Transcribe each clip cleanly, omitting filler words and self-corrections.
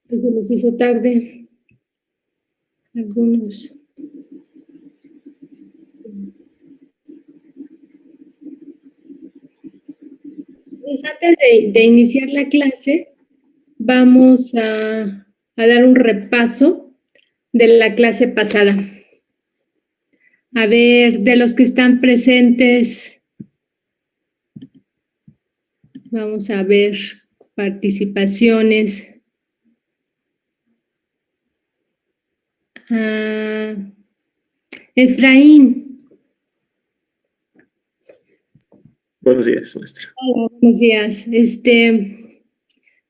Se les hizo tarde. Algunos. Pues antes de iniciar la clase, vamos a dar un repaso de la clase pasada. A ver, de los que están presentes, vamos a ver participaciones. Efraín. Buenos días, maestra. Hola, buenos días.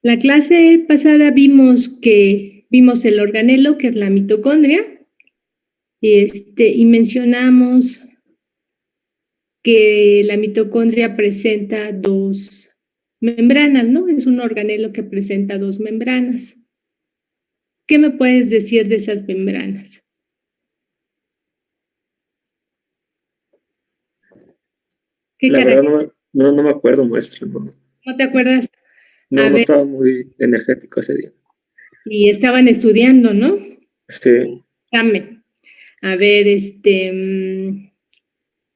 La clase pasada vimos el organelo, que es la mitocondria, y mencionamos que la mitocondria presenta dos membranas, ¿no? Es un organelo que presenta dos membranas. ¿Qué me puedes decir de esas membranas? La verdad no me acuerdo, maestra. ¿No te acuerdas? No estaba muy energético ese día. Y estaban estudiando, ¿no? Sí. Dame. A ver,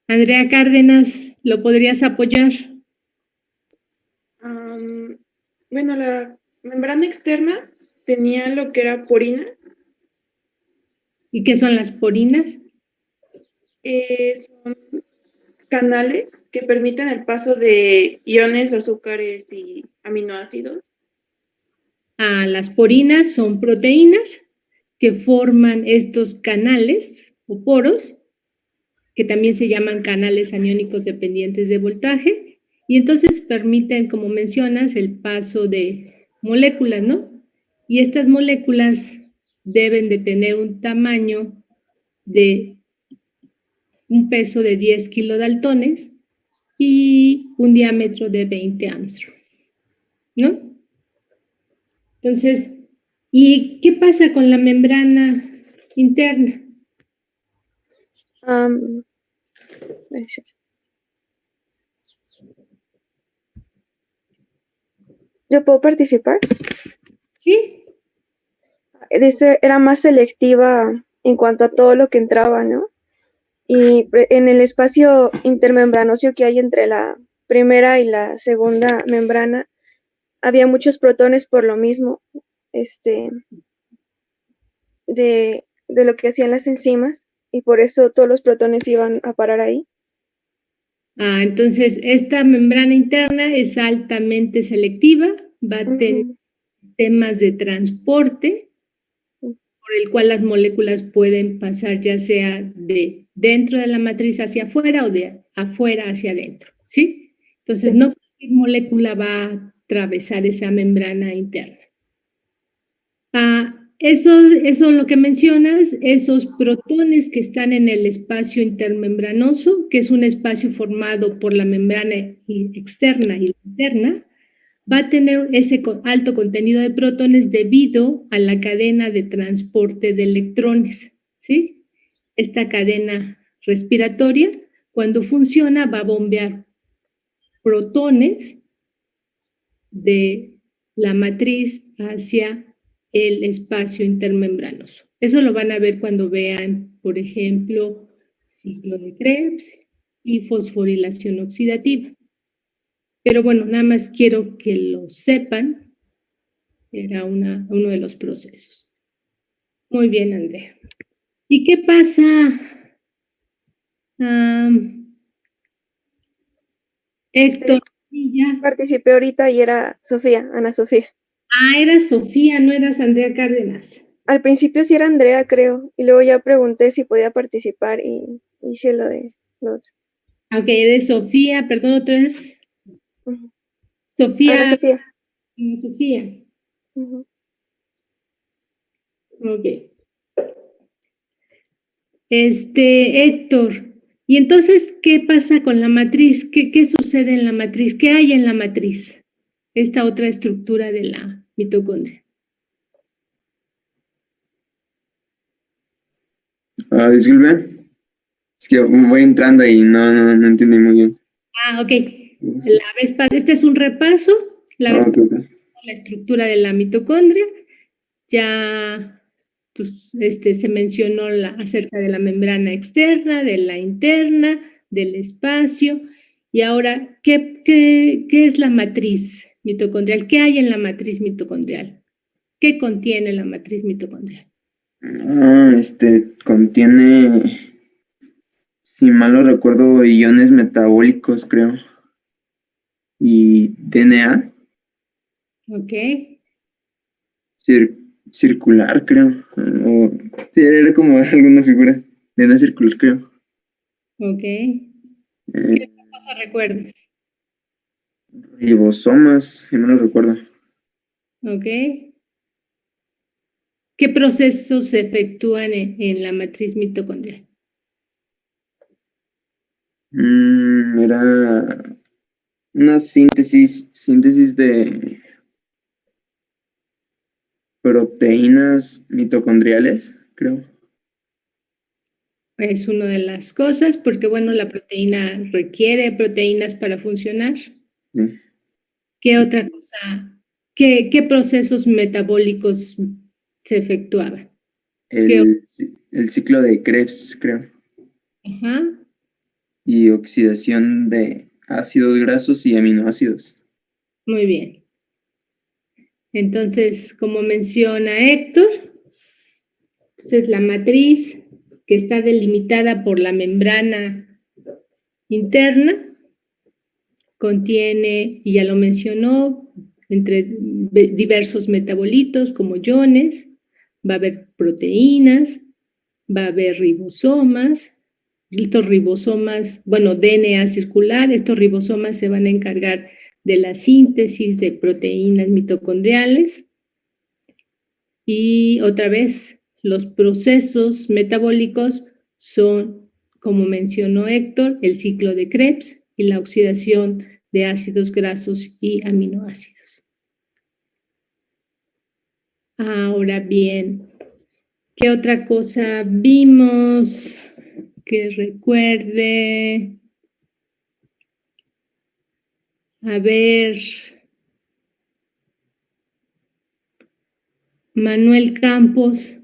Andrea Cárdenas, ¿lo podrías apoyar? Bueno, la membrana externa tenía lo que era porina. ¿Y qué son las porinas? Son canales que permiten el paso de iones, azúcares y aminoácidos. Las porinas son proteínas que forman estos canales o poros, que también se llaman canales aniónicos dependientes de voltaje, y entonces permiten, como mencionas, el paso de moléculas, ¿no? Y estas moléculas deben de tener un tamaño de un peso de 10 kilodaltones y un diámetro de 20 Armstrong, ¿no? Entonces, ¿y qué pasa con la membrana interna? ¿Yo puedo participar? Sí. Era más selectiva en cuanto a todo lo que entraba, ¿no? Y en el espacio intermembranoso que hay entre la primera y la segunda membrana, había muchos protones por lo mismo, de lo que hacían las enzimas, y por eso todos los protones iban a parar ahí. Entonces, esta membrana interna es altamente selectiva, va a tener temas de transporte, por el cual las moléculas pueden pasar ya sea de dentro de la matriz hacia afuera o de afuera hacia adentro, ¿sí? Entonces, no cualquier molécula va a atravesar esa membrana interna. Eso lo que mencionas, esos protones que están en el espacio intermembranoso, que es un espacio formado por la membrana externa y la interna, va a tener ese alto contenido de protones debido a la cadena de transporte de electrones, ¿sí? Esta cadena respiratoria, cuando funciona, va a bombear protones de la matriz hacia el espacio intermembranoso. Eso lo van a ver cuando vean, por ejemplo, ciclo de Krebs y fosforilación oxidativa. Pero bueno, nada más quiero que lo sepan, era uno de los procesos. Muy bien, Andrea. ¿Y qué pasa? Héctor. Participé ahorita y era Sofía, Ana Sofía. Era Sofía, no eras Andrea Cárdenas. Al principio sí era Andrea, creo, y luego ya pregunté si podía participar y dije lo otro. Ok, de Sofía, perdón, otra vez. Sofía. Ana Sofía. Ana Sofía. Ok. Héctor, ¿y entonces qué pasa con la matriz? ¿Qué sucede en la matriz? ¿Qué hay en la matriz? Esta otra estructura de la mitocondria. Disculpe. Es que voy entrando y no entendí muy bien. Ok. Este es un repaso. La vez okay. la estructura de la mitocondria, ya se mencionó acerca de la membrana externa, de la interna, del espacio, y ahora, ¿qué es la matriz mitocondrial? ¿Qué hay en la matriz mitocondrial? ¿Qué contiene la matriz mitocondrial? Contiene, si mal no recuerdo, iones metabólicos, creo. Y DNA. Ok. Circular, creo. Sí, era como alguna figura. DNA circular, creo. Ok. ¿Qué otra cosa recuerdas? Ribosomas, si mal no recuerdo. Ok. ¿Qué procesos se efectúan en la matriz mitocondrial? Era una síntesis de proteínas mitocondriales, creo. Es una de las cosas, porque bueno, la proteína requiere proteínas para funcionar. Sí. ¿Qué otra cosa? ¿Qué procesos metabólicos se efectuaban? El ciclo de Krebs, creo. Ajá. Y oxidación de ácidos grasos y aminoácidos. Muy bien. Entonces, como menciona Héctor, es la matriz que está delimitada por la membrana interna, contiene, y ya lo mencionó, entre diversos metabolitos como iones, va a haber proteínas, va a haber ribosomas. Estos ribosomas, bueno, DNA circular, estos ribosomas se van a encargar de la síntesis de proteínas mitocondriales. Y otra vez, los procesos metabólicos son, como mencionó Héctor, el ciclo de Krebs y la oxidación de ácidos grasos y aminoácidos. Ahora bien, ¿qué otra cosa vimos que recuerde? A ver, Manuel Campos.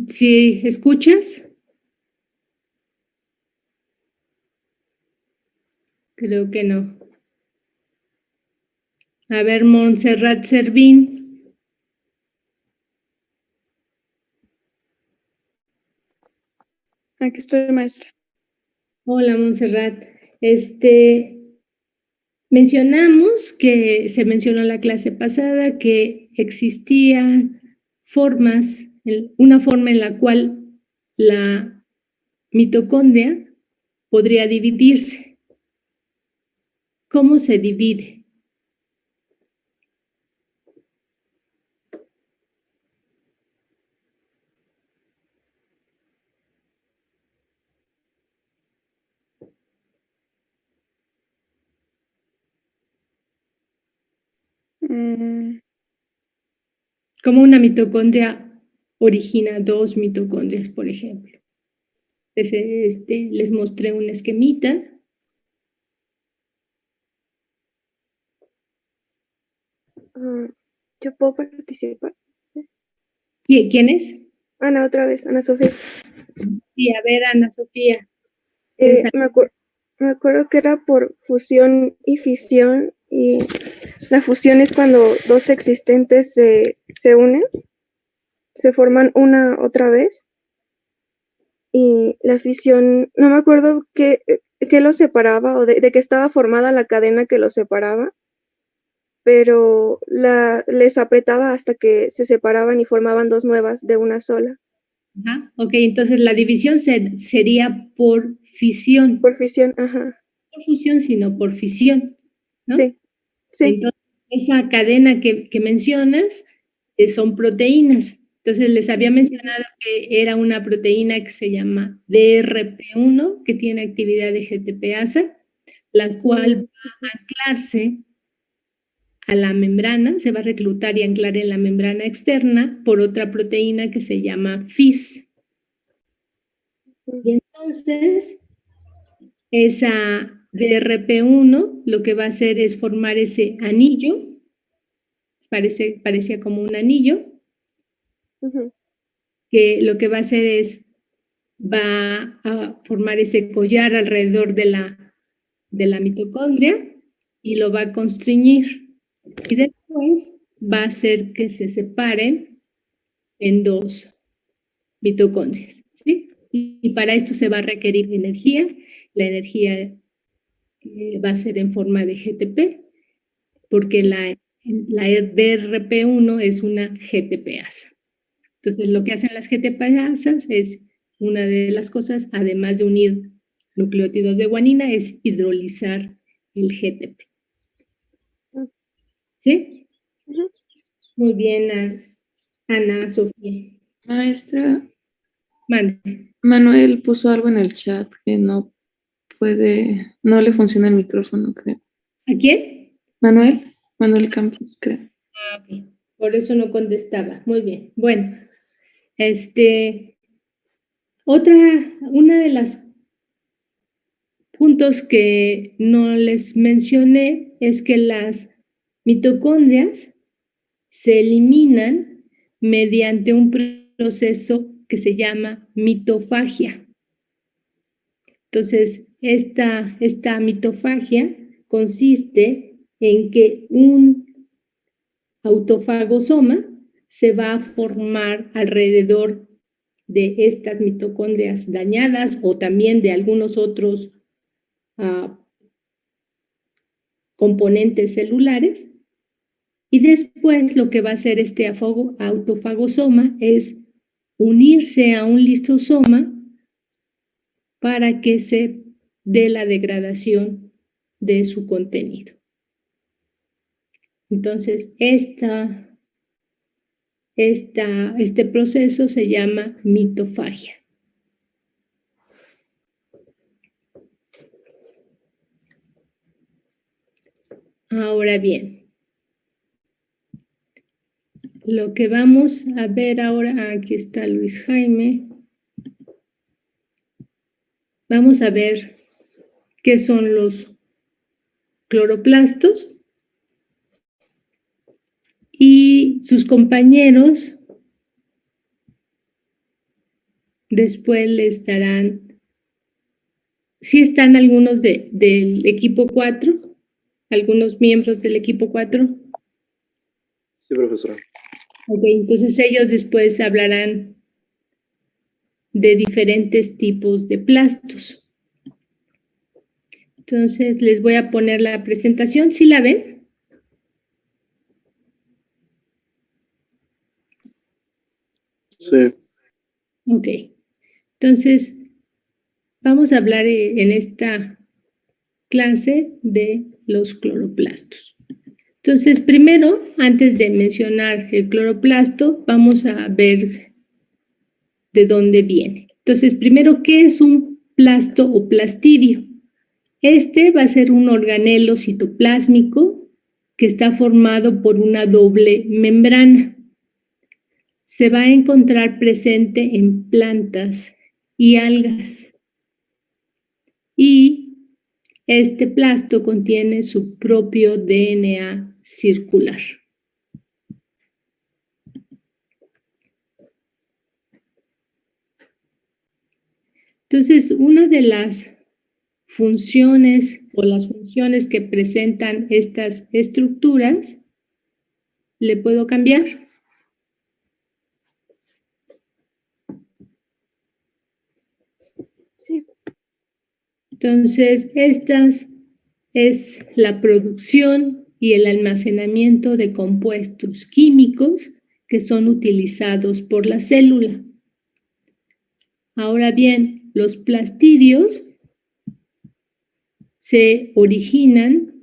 ¿Sí escuchas? Creo que no. A ver, Montserrat Servín. Aquí estoy, maestra. Hola, Montserrat. Mencionamos que se mencionó en la clase pasada que existían formas, una forma en la cual la mitocondria podría dividirse. ¿Cómo se divide? Como una mitocondria origina dos mitocondrias, por ejemplo. Les mostré un esquemita. ¿Yo puedo participar? ¿Quién es? Ana, otra vez, Ana Sofía. Sí, a ver, Ana Sofía. Me acuerdo que era por fusión y fisión, y la fusión es cuando dos existentes se unen, se forman una otra vez, y la fisión, no me acuerdo qué los separaba o de qué estaba formada la cadena que los separaba, pero les apretaba hasta que se separaban y formaban dos nuevas de una sola. Ajá, ok, entonces la división sería por fisión. Por fisión, ajá. No por fusión, sino por fisión, ¿no? Sí. Entonces, esa cadena que mencionas son proteínas. Entonces, les había mencionado que era una proteína que se llama DRP1, que tiene actividad de GTPasa, la cual va a anclarse a la membrana, se va a reclutar y anclar en la membrana externa por otra proteína que se llama FIS. Y entonces, Esa DRP1 lo que va a hacer es formar ese anillo, parecía como un anillo, que lo que va a hacer es, va a formar ese collar alrededor de la mitocondria y lo va a constreñir. Y después va a hacer que se separen en dos mitocondrias, ¿sí? Y para esto se va a requerir energía. La energía va a ser en forma de GTP, porque la DRP1 es una GTPasa. Entonces, lo que hacen las GTPasas es, una de las cosas, además de unir nucleótidos de guanina, es hidrolizar el GTP. ¿Sí? Muy bien, Ana Sofía. Maestra, Mande. Manuel puso algo en el chat que no le funciona el micrófono, creo. ¿A quién? Manuel Campos, creo. Ok. Por eso no contestaba. Muy bien. Bueno, una de las puntos que no les mencioné es que las mitocondrias se eliminan mediante un proceso que se llama mitofagia. Entonces, esta mitofagia consiste en que un autofagosoma se va a formar alrededor de estas mitocondrias dañadas o también de algunos otros componentes celulares. Y después lo que va a hacer este autofagosoma es unirse a un lisosoma para que se dé la degradación de su contenido. Entonces, este proceso se llama mitofagia. Ahora bien, lo que vamos a ver ahora, aquí está Luis Jaime. Vamos a ver qué son los cloroplastos y sus compañeros después les darán, sí están algunos del equipo 4, algunos miembros del equipo 4. Sí, profesora. Ok, entonces ellos después hablarán de diferentes tipos de plastos. Entonces les voy a poner la presentación, ¿sí la ven? Sí. Ok, entonces vamos a hablar en esta clase de los cloroplastos. Entonces, primero, antes de mencionar el cloroplasto, vamos a ver de dónde viene. Entonces, primero, ¿qué es un plasto o plastidio? Este va a ser un organelo citoplásmico que está formado por una doble membrana. Se va a encontrar presente en plantas y algas. Y este plasto contiene su propio DNA circular. Entonces, una de las funciones o las funciones que presentan estas estructuras, ¿le puedo cambiar? Sí. Entonces, estas es la producción y el almacenamiento de compuestos químicos que son utilizados por la célula. Ahora bien, los plastidios se originan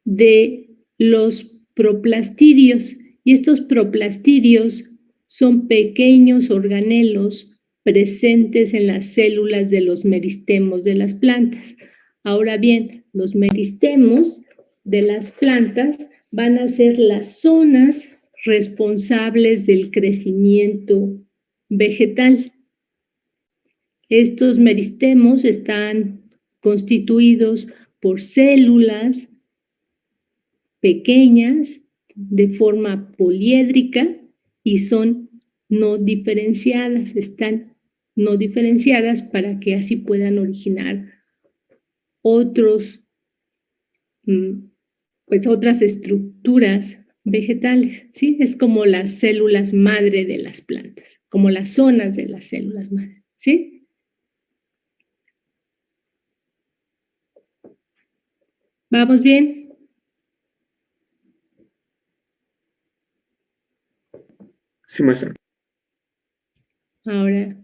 de los proplastidios y estos proplastidios son pequeños organelos presentes en las células de los meristemos de las plantas. Ahora bien, los meristemos de las plantas van a ser las zonas responsables del crecimiento vegetal. Estos meristemos están constituidos por células pequeñas de forma poliédrica y son no diferenciadas, están no diferenciadas para que así puedan originar otras estructuras vegetales, ¿sí? Es como las células madre de las plantas, como las zonas de las células madre, ¿sí? ¿Vamos bien? Sí, maestra. Ahora,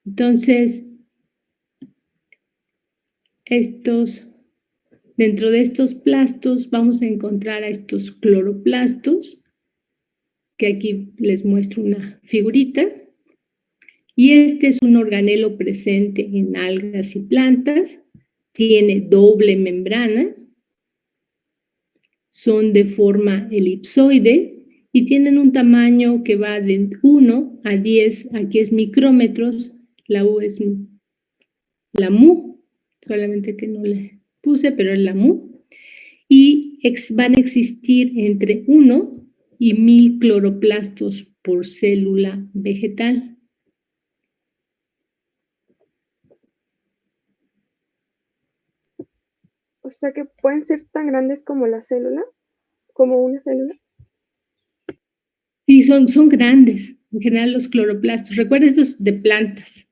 entonces, dentro de estos plastos vamos a encontrar a estos cloroplastos, que aquí les muestro una figurita, y este es un organelo presente en algas y plantas, tiene doble membrana, son de forma elipsoide y tienen un tamaño que va de 1 a 10, aquí es micrómetros, la U es la mu, solamente que no le puse, pero es la mu, y van a existir entre 1 y 1000 cloroplastos por célula vegetal. O sea que pueden ser tan grandes como la célula, como una célula. Sí, son grandes, en general los cloroplastos. Recuerda estos de plantas.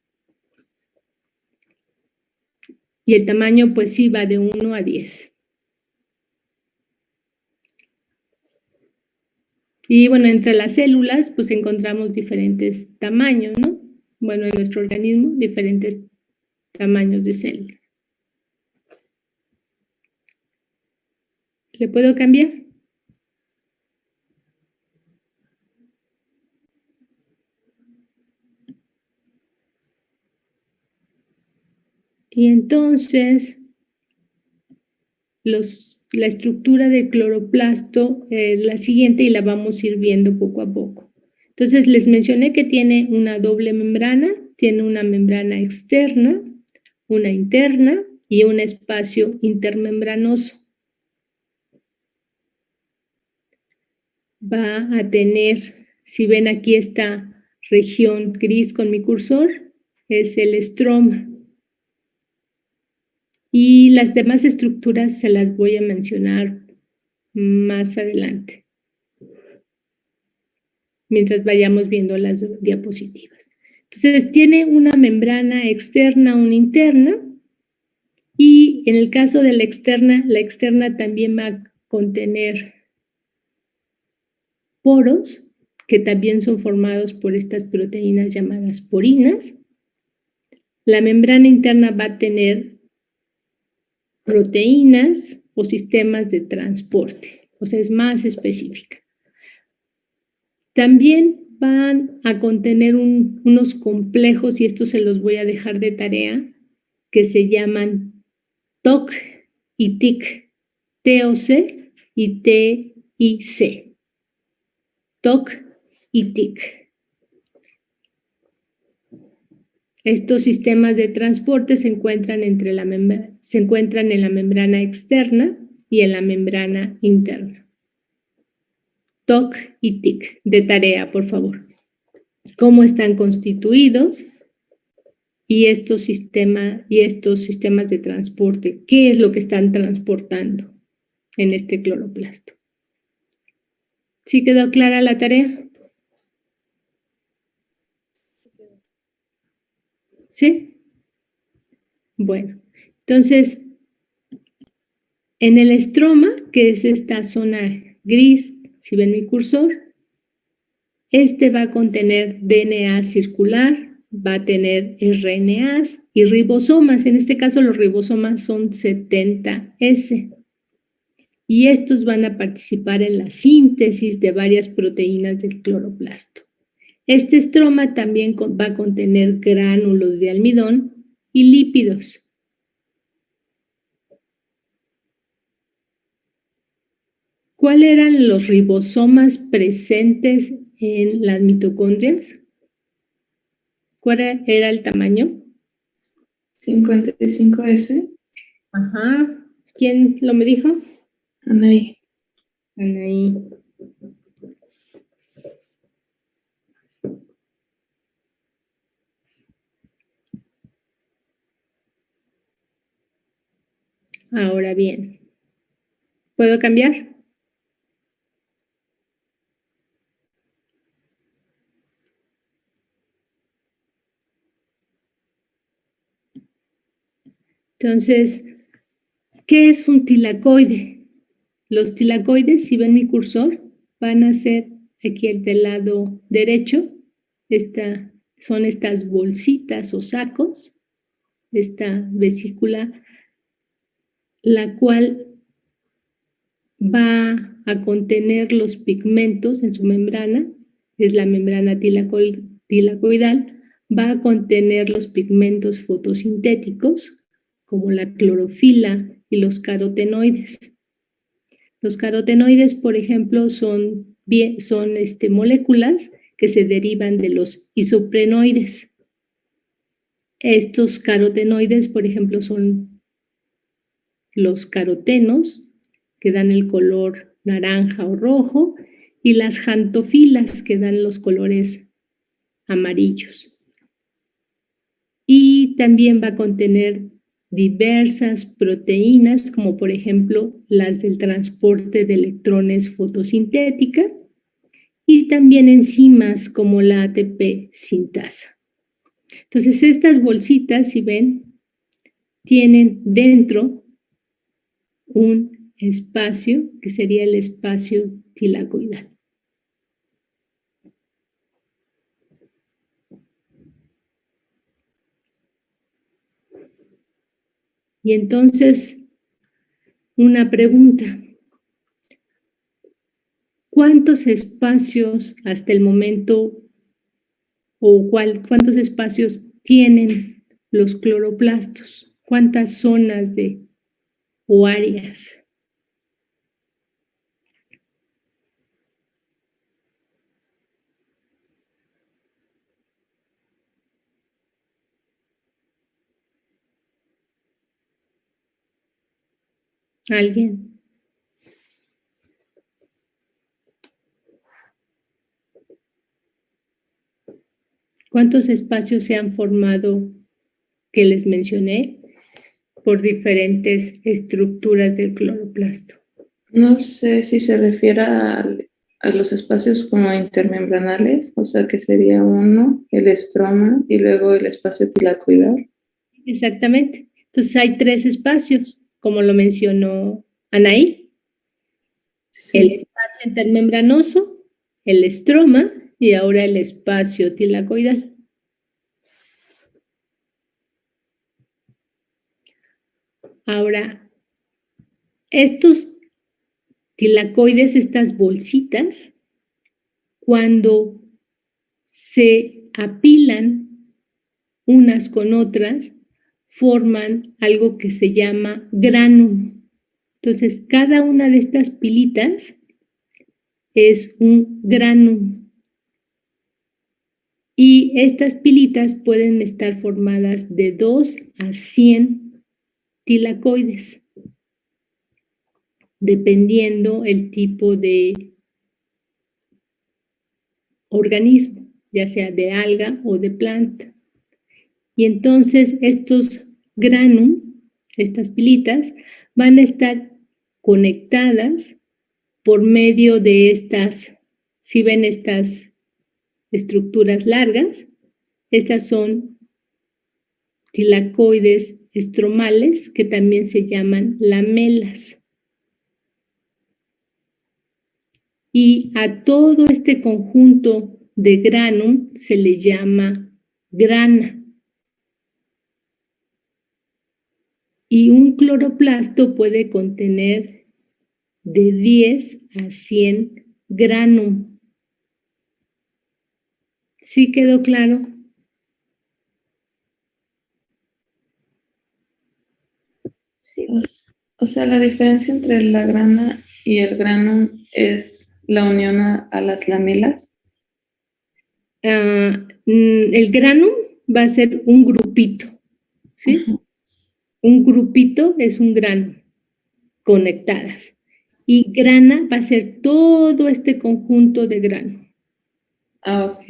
Y el tamaño, pues sí, va de 1 a 10. Y bueno, entre las células, pues encontramos diferentes tamaños, ¿no? Bueno, en nuestro organismo, diferentes tamaños de células. ¿Le puedo cambiar? Y entonces, la estructura de cloroplasto es la siguiente y la vamos a ir viendo poco a poco. Entonces, les mencioné que tiene una doble membrana, tiene una membrana externa, una interna y un espacio intermembranoso. Va a tener, si ven aquí esta región gris con mi cursor, es el estroma. Y las demás estructuras se las voy a mencionar más adelante, mientras vayamos viendo las diapositivas. Entonces, tiene una membrana externa, una interna, y en el caso de la externa también va a contener poros, que también son formados por estas proteínas llamadas porinas. La membrana interna va a tener proteínas o sistemas de transporte, o sea, es más específica. También van a contener unos complejos, y estos se los voy a dejar de tarea, que se llaman TOC y TIC, TOC y TIC. TOC y TIC. Estos sistemas de transporte se encuentran en la membrana externa y en la membrana interna. TOC y TIC, de tarea, por favor. ¿Cómo están constituidos? Y estos sistemas de transporte, ¿qué es lo que están transportando en este cloroplasto? ¿Sí quedó clara la tarea? ¿Sí? Bueno, entonces, en el estroma, que es esta zona gris, si ven mi cursor, este va a contener DNA circular, va a tener RNAs y ribosomas. En este caso, los ribosomas son 70S. Y estos van a participar en la síntesis de varias proteínas del cloroplasto. Este estroma también va a contener gránulos de almidón y lípidos. ¿Cuáles eran los ribosomas presentes en las mitocondrias? ¿Cuál era el tamaño? 55S. Ajá. ¿Quién lo me dijo? Anaí. Anaí. Ahora bien, ¿puedo cambiar? Entonces, ¿qué es un tilacoide? Los tilacoides, si ven mi cursor, van a ser aquí el del lado derecho. Son estas bolsitas o sacos, esta vesícula, la cual va a contener los pigmentos en su membrana, es la membrana tilacoidal, va a contener los pigmentos fotosintéticos, como la clorofila y los carotenoides. Los carotenoides, por ejemplo, son moléculas que se derivan de los isoprenoides. Estos carotenoides, por ejemplo, son los carotenos, que dan el color naranja o rojo, y las xantofilas, que dan los colores amarillos. Y también va a contener diversas proteínas, como por ejemplo las del transporte de electrones fotosintética, y también enzimas como la ATP sintasa. Entonces, estas bolsitas, si ven, tienen dentro un espacio que sería el espacio tilacoidal. Y entonces, una pregunta. ¿Cuántos espacios hasta el momento cuántos espacios tienen los cloroplastos? ¿Cuántas zonas o áreas? ¿Alguien? ¿Cuántos espacios se han formado que les mencioné por diferentes estructuras del cloroplasto? No sé si se refiere a los espacios como intermembranales, o sea que sería uno, el estroma y luego el espacio tilacoidal. Exactamente. Entonces hay 3 espacios, como lo mencionó Anaí. Sí. El espacio intermembranoso, el estroma y ahora el espacio tilacoidal. Ahora, estos tilacoides, estas bolsitas, cuando se apilan unas con otras, forman algo que se llama granum. Entonces, cada una de estas pilitas es un granum. Y estas pilitas pueden estar formadas de 2 a 100 tilacoides, dependiendo el tipo de organismo, ya sea de alga o de planta. Y entonces estos granum, estas pilitas, van a estar conectadas por medio de estas, si ven estas estructuras largas, estas son tilacoides estromales que también se llaman lamelas. Y a todo este conjunto de granum se le llama grana. Y un cloroplasto puede contener de 10 a 100 granum. ¿Sí quedó claro? Sí. O sea, la diferencia entre la grana y el granum es la unión a las lamelas. El granum va a ser un grupito. ¿sí? Un grupito es un grano, conectadas. Y grana va a ser todo este conjunto de grano. Ah, ok.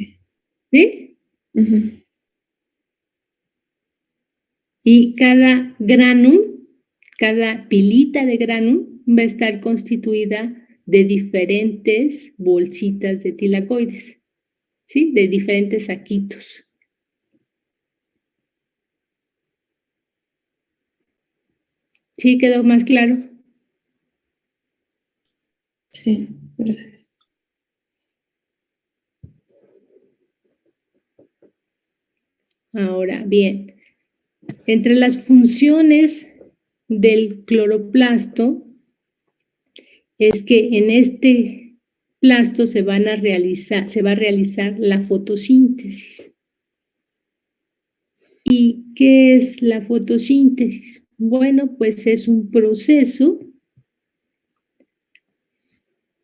¿Sí? Ujú. Y cada granum, cada pilita de granum va a estar constituida de diferentes bolsitas de tilacoides, ¿sí? De diferentes saquitos. ¿Sí quedó más claro? Sí, gracias. Ahora, bien, entre las funciones del cloroplasto es que en este plasto se va a realizar la fotosíntesis. ¿Y qué es la fotosíntesis? Bueno, pues es un proceso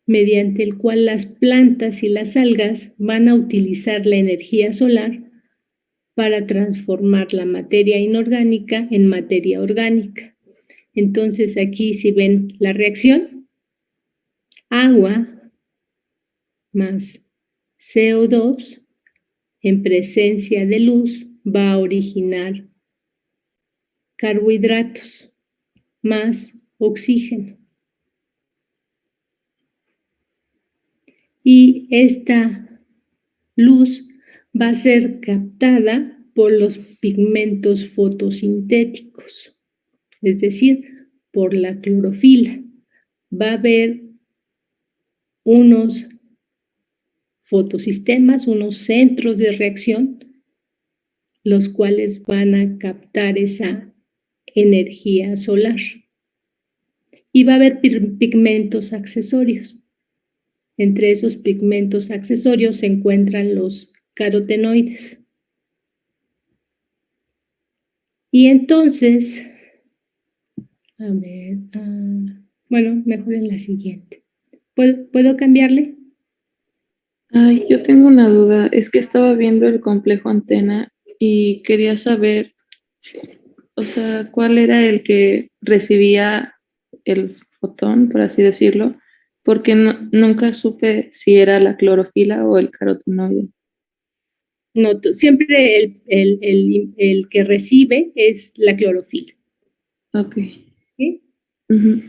mediante el cual las plantas y las algas van a utilizar la energía solar para transformar la materia inorgánica en materia orgánica. Entonces aquí si ven la reacción, agua más CO2 en presencia de luz va a originar carbohidratos más oxígeno. Y esta luz va a ser captada por los pigmentos fotosintéticos, es decir, por la clorofila. Va a haber unos fotosistemas, unos centros de reacción, los cuales van a captar esa energía solar. Y va a haber pigmentos accesorios. Entre esos pigmentos accesorios se encuentran los carotenoides. Y entonces, a ver, bueno, mejor en la siguiente. ¿Puedo cambiarle? Ay, yo tengo una duda. Es que estaba viendo el complejo antena y quería saber, o sea, cuál era el que recibía el fotón, por así decirlo, porque nunca supe si era la clorofila o el carotenoide. No, siempre el que recibe es la clorofila. Ok. ¿Sí? Ujú.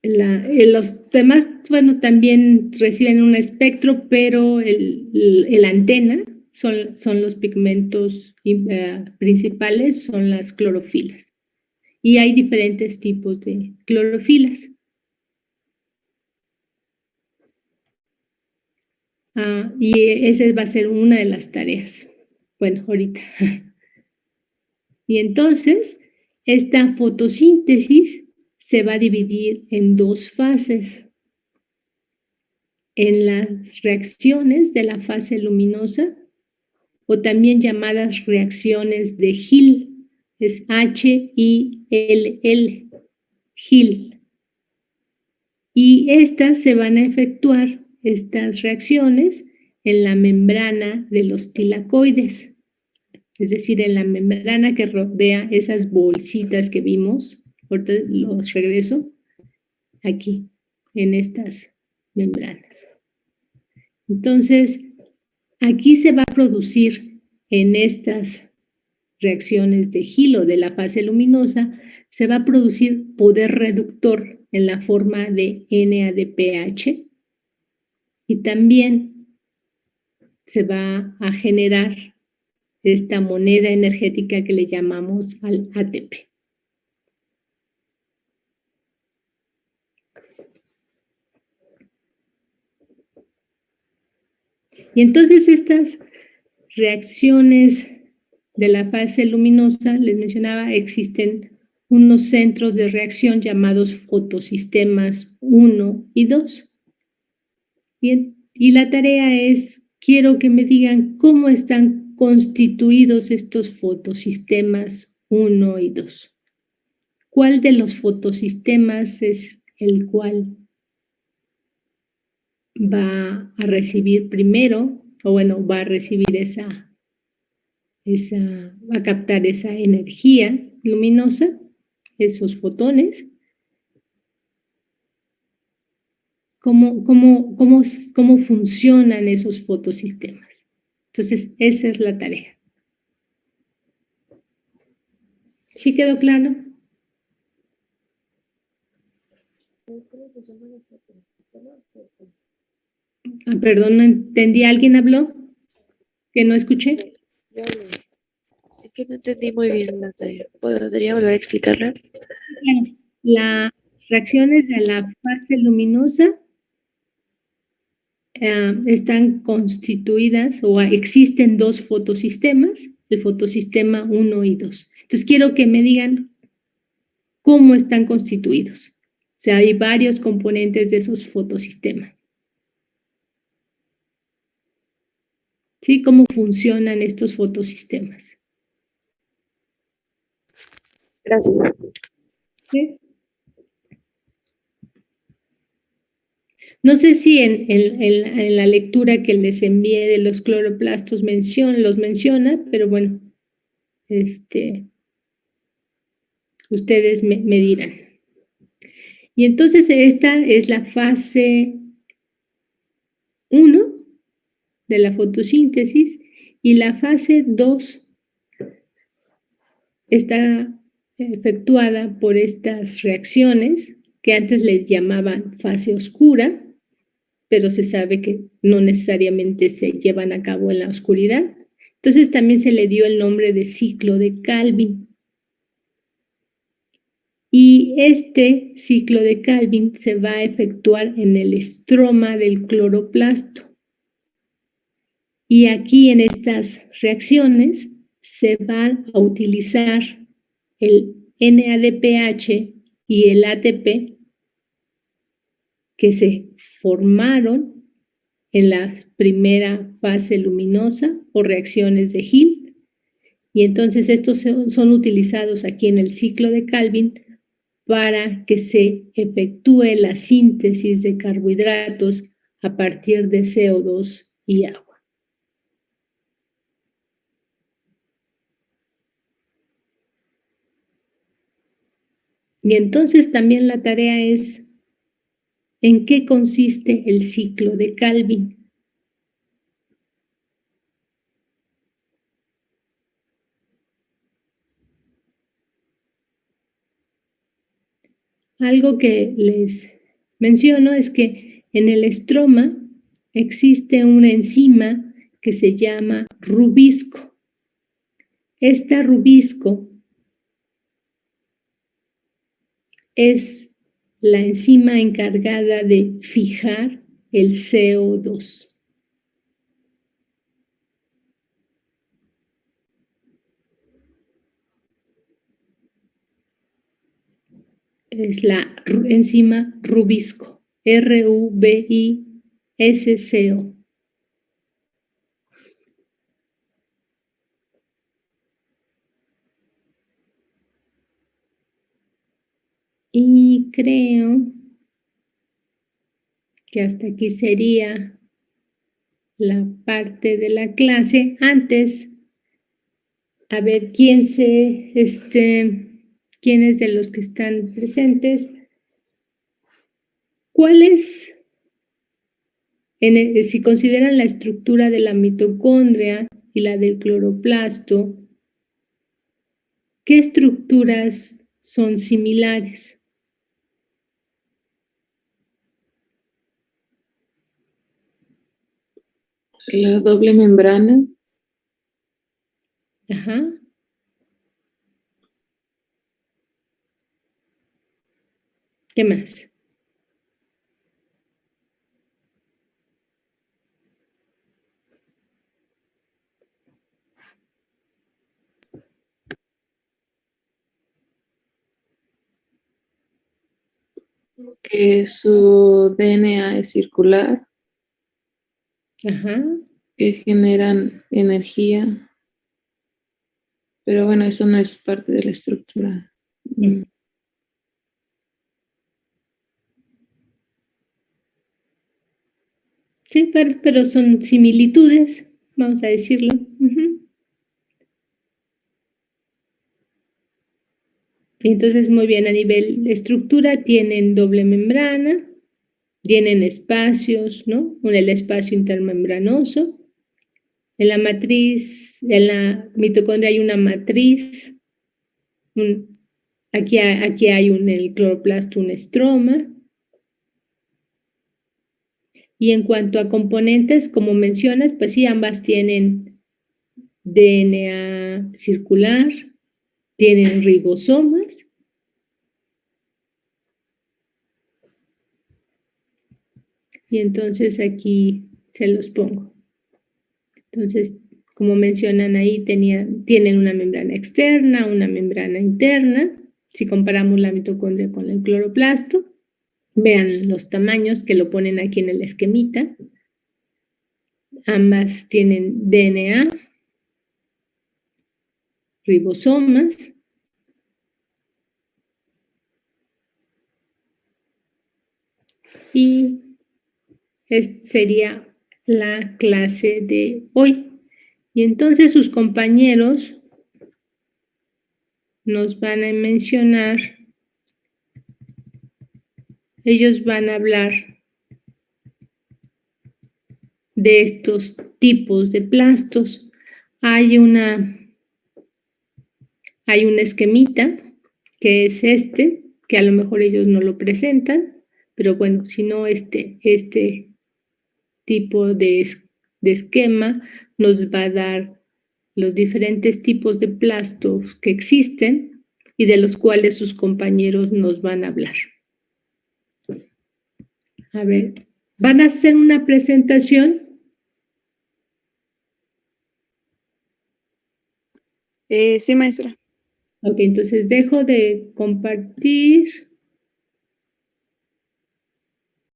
Los demás, bueno, también reciben un espectro, pero el antena son los pigmentos principales, son las clorofilas. Y hay diferentes tipos de clorofilas. Y esa va a ser una de las tareas. Bueno, ahorita. Y entonces, esta fotosíntesis se va a dividir en dos fases. En las reacciones de la fase luminosa, o también llamadas reacciones de Hill, es H-I-L-L, Hill. Y estas se van a efectuar, estas reacciones, en la membrana de los tilacoides, es decir, en la membrana que rodea esas bolsitas que vimos. Ahorita los regreso aquí, en estas membranas. Entonces, aquí se va a producir en estas reacciones de Hill o de la fase luminosa, se va a producir poder reductor en la forma de NADPH y también se va a generar esta moneda energética que le llamamos al ATP. Y entonces estas reacciones de la fase luminosa, les mencionaba, existen unos centros de reacción llamados fotosistemas 1 y 2. Y la tarea es, quiero que me digan cómo están constituidos estos fotosistemas 1 y 2. ¿Cuál de los fotosistemas es el cual va a recibir primero, o bueno, va a recibir esa va a captar esa energía luminosa, esos fotones. ¿Cómo funcionan esos fotosistemas? Entonces, esa es la tarea. ¿Sí quedó claro? Perdón, no entendí. ¿Alguien habló? ¿Que no escuché? Yo hablé. Es que no entendí muy bien la tarea. ¿Podría volver a explicarla? Claro. Las reacciones de la fase luminosa están constituidas o existen dos fotosistemas, el fotosistema 1 y 2. Entonces, quiero que me digan cómo están constituidos. O sea, hay varios componentes de esos fotosistemas. ¿Sí? ¿Cómo funcionan estos fotosistemas? Gracias. ¿Sí? No sé si en la lectura que les envié de los cloroplastos los menciona, pero bueno, ustedes me dirán. Y entonces esta es la fase 1 de la fotosíntesis y la fase 2 está efectuada por estas reacciones que antes les llamaban fase oscura, pero se sabe que no necesariamente se llevan a cabo en la oscuridad. Entonces también se le dio el nombre de ciclo de Calvin. Y este ciclo de Calvin se va a efectuar en el estroma del cloroplasto. Y aquí en estas reacciones se van a utilizar el NADPH y el ATP que se formaron en la primera fase luminosa o reacciones de Hill. Y entonces estos son utilizados aquí en el ciclo de Calvin para que se efectúe la síntesis de carbohidratos a partir de CO2 y agua. Y entonces también la tarea es, ¿en qué consiste el ciclo de Calvin? Algo que les menciono es que en el estroma existe una enzima que se llama rubisco. Esta rubisco es la enzima encargada de fijar el CO2. Es la enzima rubisco, RUBISCO. Y creo que hasta aquí sería la parte de la clase. Antes, a ver quiénes de los que están presentes, ¿cuáles, si consideran la estructura de la mitocondria y la del cloroplasto, qué estructuras son similares? La doble membrana. Ajá. ¿Qué más? Que su DNA es circular, Ajá. que generan energía, pero bueno, eso no es parte de la estructura. Sí, pero son similitudes, vamos a decirlo. Entonces, muy bien, a nivel de estructura tienen doble membrana, tienen espacios, ¿no? El espacio intermembranoso. En la matriz, en la mitocondria hay una matriz. Aquí hay en el cloroplasto un estroma. Y en cuanto a componentes, como mencionas, pues sí, ambas tienen DNA circular, tienen ribosomas. Y entonces aquí se los pongo. Entonces, como mencionan ahí, tienen una membrana externa, una membrana interna. Si comparamos la mitocondria con el cloroplasto, vean los tamaños que lo ponen aquí en el esquemita. Ambas tienen DNA, ribosomas. Y sería la clase de hoy. Y entonces sus compañeros nos van a mencionar, ellos van a hablar de estos tipos de plastos. Hay un esquemita que es este, que a lo mejor ellos no lo presentan, pero bueno, si no, este tipo de esquema nos va a dar los diferentes tipos de plastos que existen y de los cuales sus compañeros nos van a hablar. A ver, ¿van a hacer una presentación? Sí, maestra. Ok, entonces dejo de compartir.